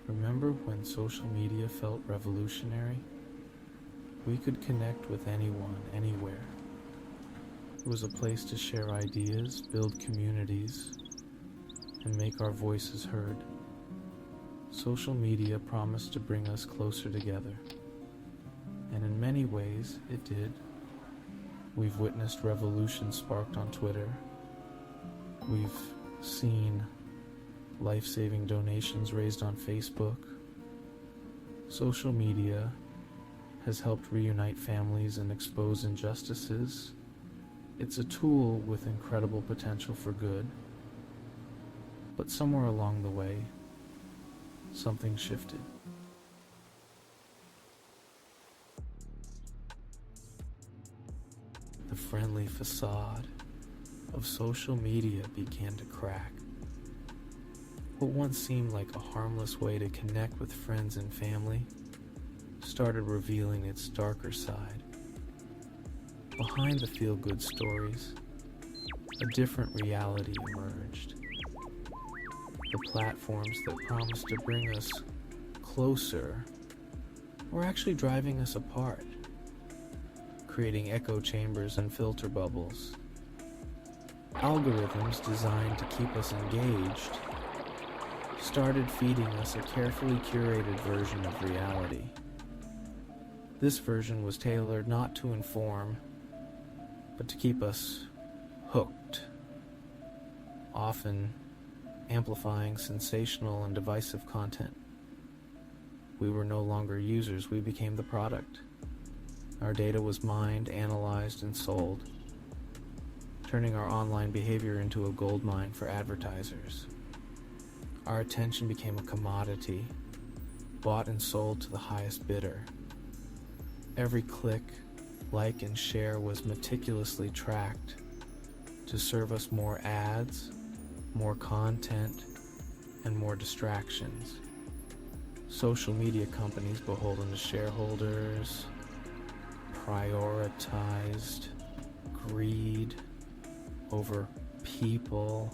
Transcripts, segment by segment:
Remember when social media felt revolutionary? We could connect with anyone, anywhere. It was a place to share ideas, build communities, and make our voices heard. Social media promised to bring us closer together. And in many ways, it did. We've witnessed revolutions sparked on Twitter. We've seen life-saving donations raised on Facebook. Social media has helped reunite families and expose injustices. It's a tool with incredible potential for good. But somewhere along the way, something shifted. The friendly facade of social media began to crack. What once seemed like a harmless way to connect with friends and family started revealing its darker side. Behind the feel-good stories, a different reality emerged. The platforms that promised to bring us closer were actually driving us apart, creating echo chambers and filter bubbles. Algorithms designed to keep us engaged started feeding us a carefully curated version of reality. This version was tailored not to inform, but to keep us hooked, often amplifying sensational and divisive content. We were no longer users, we became the product. Our data was mined, analyzed, and sold, turning our online behavior into a goldmine for advertisers. Our attention became a commodity, bought and sold to the highest bidder. Every click, like, and share was meticulously tracked to serve us more ads, more content, and more distractions. Social media companies beholden to shareholders prioritized greed over people.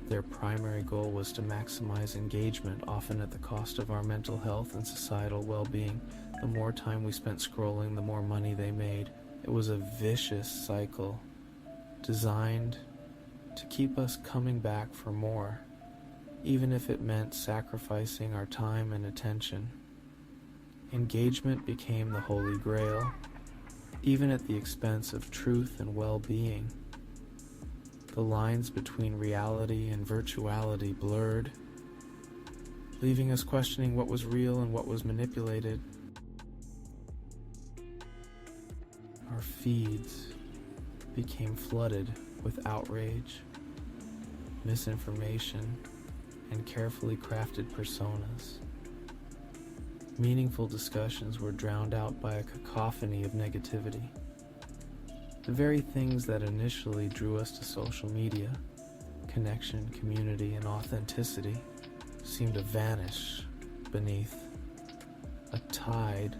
Their primary goal was to maximize engagement, often at the cost of our mental health and societal well-being. The more time we spent scrolling, the more money they made. It was a vicious cycle designed to keep us coming back for more, even if it meant sacrificing our time and attention. Engagement became the holy grail, even at the expense of truth and well-being. The lines between reality and virtuality blurred, leaving us questioning what was real and what was manipulated. Our feeds became flooded with outrage, misinformation, and carefully crafted personas. Meaningful discussions were drowned out by a cacophony of negativity. The very things that initially drew us to social media, connection, community, and authenticity, seemed to vanish beneath a tide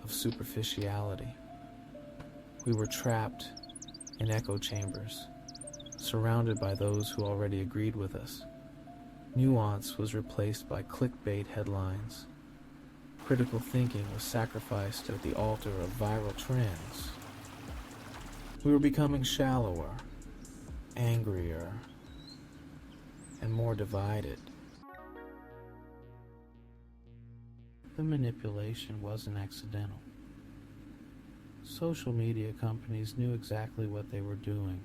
of superficiality. We were trapped in echo chambers, surrounded by those who already agreed with us. Nuance was replaced by clickbait headlines. Critical thinking was sacrificed at the altar of viral trends. We were becoming shallower, angrier, and more divided. The manipulation wasn't accidental. Social media companies knew exactly what they were doing.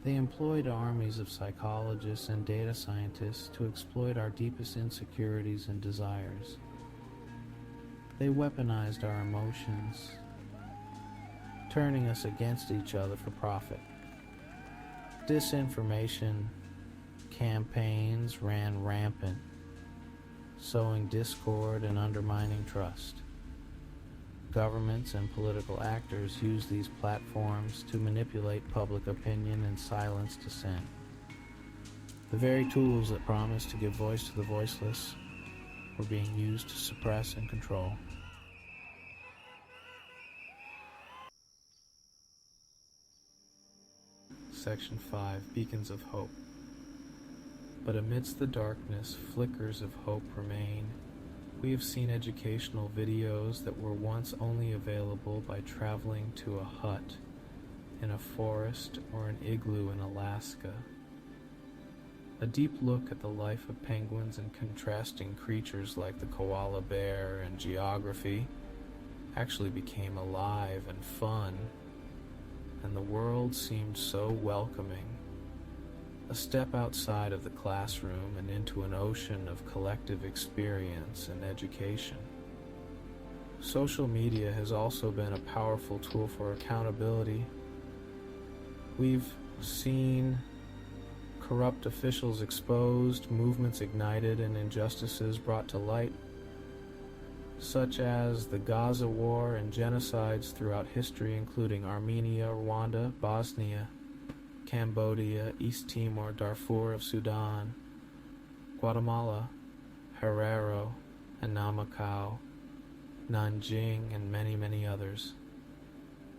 They employed armies of psychologists and data scientists to exploit our deepest insecurities and desires. They weaponized our emotions, turning us against each other for profit. Disinformation campaigns ran rampant, sowing discord and undermining trust. Governments and political actors used these platforms to manipulate public opinion and silence dissent. The very tools that promised to give voice to the voiceless were being used to suppress and control. Section 5, Beacons of Hope. But amidst the darkness, flickers of hope remain. We have seen educational videos that were once only available by traveling to a hut in a forest or an igloo in Alaska. A deep look at the life of penguins and contrasting creatures like the koala bear and geography actually became alive and fun, and the world seemed so welcoming. A step outside of the classroom and into an ocean of collective experience and education. Social media has also been a powerful tool for accountability. We've seen corrupt officials exposed, movements ignited, and injustices brought to light, such as the Gaza War and genocides throughout history, including Armenia, Rwanda, Bosnia, Cambodia, East Timor, Darfur of Sudan, Guatemala, Herero, and Namakaw, Nanjing, and many, many others.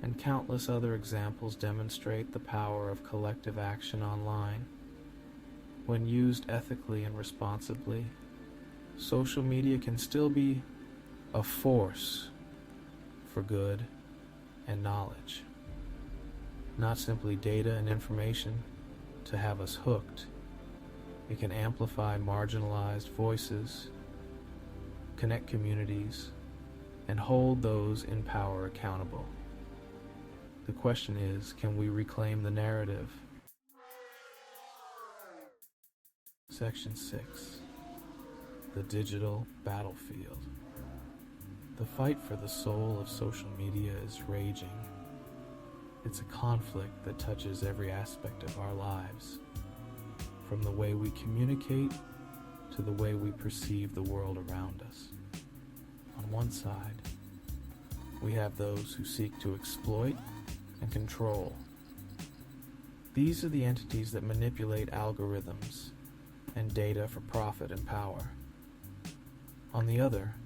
And countless other examples demonstrate the power of collective action online. When used ethically and responsibly, social media can still be a force for good and knowledge. Not simply data and information to have us hooked. It can amplify marginalized voices, connect communities, and hold those in power accountable. The question is, can we reclaim the narrative? Section 6. The digital battlefield. The fight for the soul of social media is raging. It's a conflict that touches every aspect of our lives, from the way we communicate to the way we perceive the world around us. On one side, we have those who seek to exploit and control. These are the entities that manipulate algorithms and data for profit and power. On the other,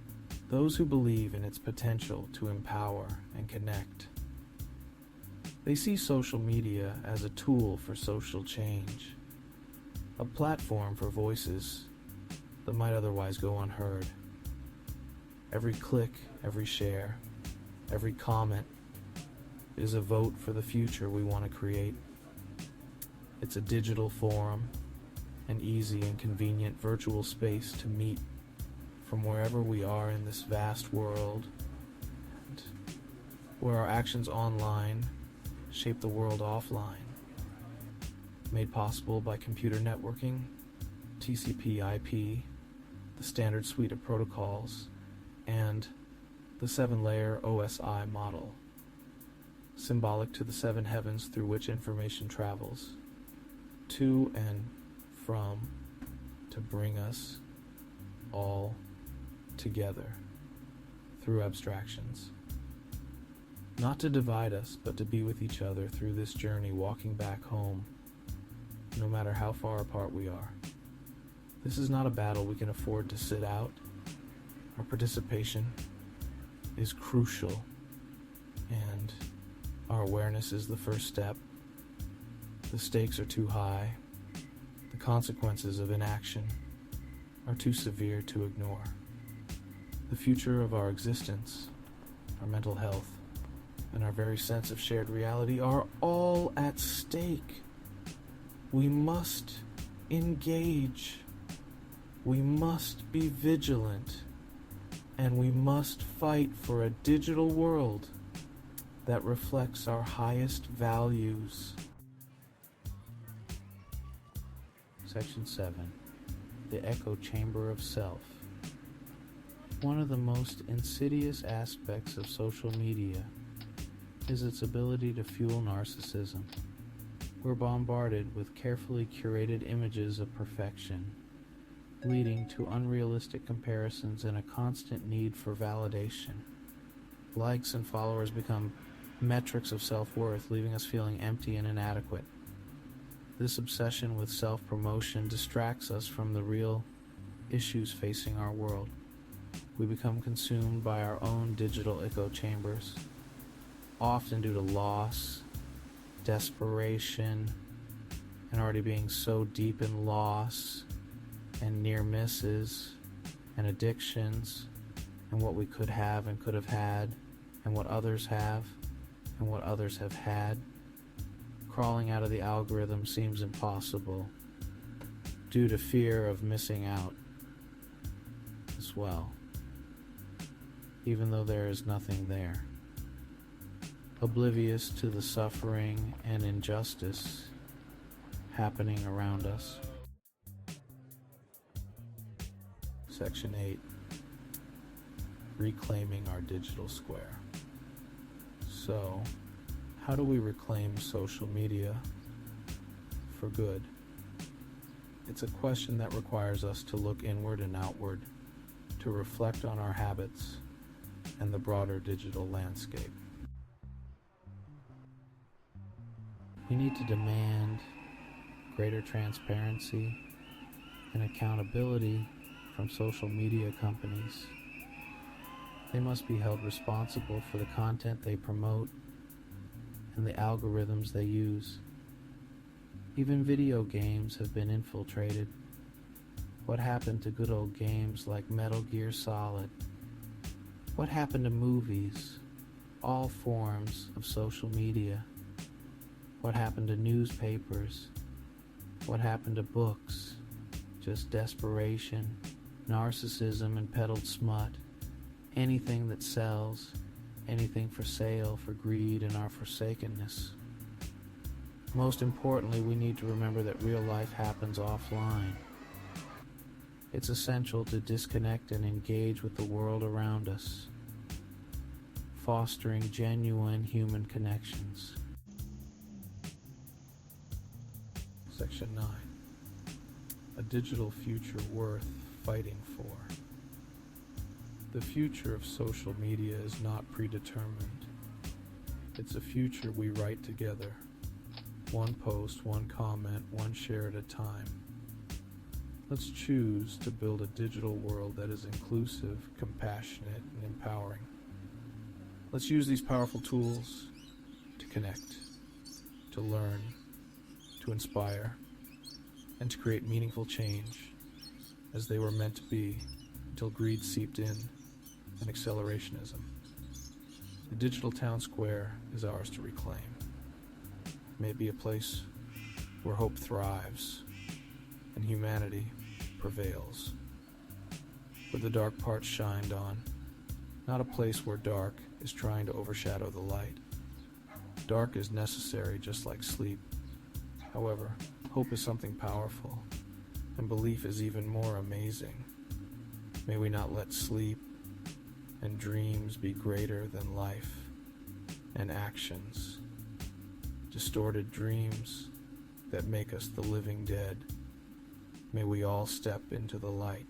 those who believe in its potential to empower and connect. They see social media as a tool for social change, a platform for voices that might otherwise go unheard. Every click, every share, every comment is a vote for the future we want to create. It's a digital forum, an easy and convenient virtual space to meet from wherever we are in this vast world, where our actions online shape the world offline. Made possible by computer networking, TCP/IP, the standard suite of protocols, and the 7-layer OSI model, symbolic to the 7 heavens through which information travels, to and from, to bring us all together through abstractions. Not to divide us, but to be with each other through this journey, walking back home, no matter how far apart we are. This is not a battle we can afford to sit out. Our participation is crucial, and our awareness is the first step. The stakes are too high. The consequences of inaction are too severe to ignore. The future of our existence, our mental health, and our very sense of shared reality are all at stake. We must engage. We must be vigilant. And we must fight for a digital world that reflects our highest values. Section 7. The echo chamber of self. One of the most insidious aspects of social media is its ability to fuel narcissism. We're bombarded with carefully curated images of perfection, leading to unrealistic comparisons and a constant need for validation. Likes and followers become metrics of self-worth, leaving us feeling empty and inadequate. This obsession with self-promotion distracts us from the real issues facing our world. We become consumed by our own digital echo chambers, often due to loss, desperation, and already being so deep in loss and near misses and addictions and what we could have and could have had and what others have and what others have had. Crawling out of the algorithm seems impossible due to fear of missing out as well, even though there is nothing there. Oblivious to the suffering and injustice happening around us. Section 8. Reclaiming our digital square. So, how do we reclaim social media for good? It's a question that requires us to look inward and outward, to reflect on our habits and the broader digital landscape. We need to demand greater transparency and accountability from social media companies. They must be held responsible for the content they promote and the algorithms they use. Even video games have been infiltrated. What happened to good old games like Metal Gear Solid? What happened to movies? All forms of social media. What happened to newspapers? What happened to books? Just desperation, narcissism, and peddled smut. Anything that sells, anything for sale, for greed and our forsakenness. Most importantly, we need to remember that real life happens offline. It's essential to disconnect and engage with the world around us, fostering genuine human connections. Section 9. A digital future worth fighting for. The future of social media is not predetermined. It's a future we write together. One post, one comment, one share at a time. Let's choose to build a digital world that is inclusive, compassionate, and empowering. Let's use these powerful tools to connect, to learn, to inspire, and to create meaningful change as they were meant to be until greed seeped in and accelerationism. The digital town square is ours to reclaim. May it be a place where hope thrives and humanity prevails, where the dark parts shined on, not a place where dark is trying to overshadow the light. Dark is necessary just like sleep. However, hope is something powerful, and belief is even more amazing. May we not let sleep and dreams be greater than life and actions. Distorted dreams that make us the living dead. May we all step into the light.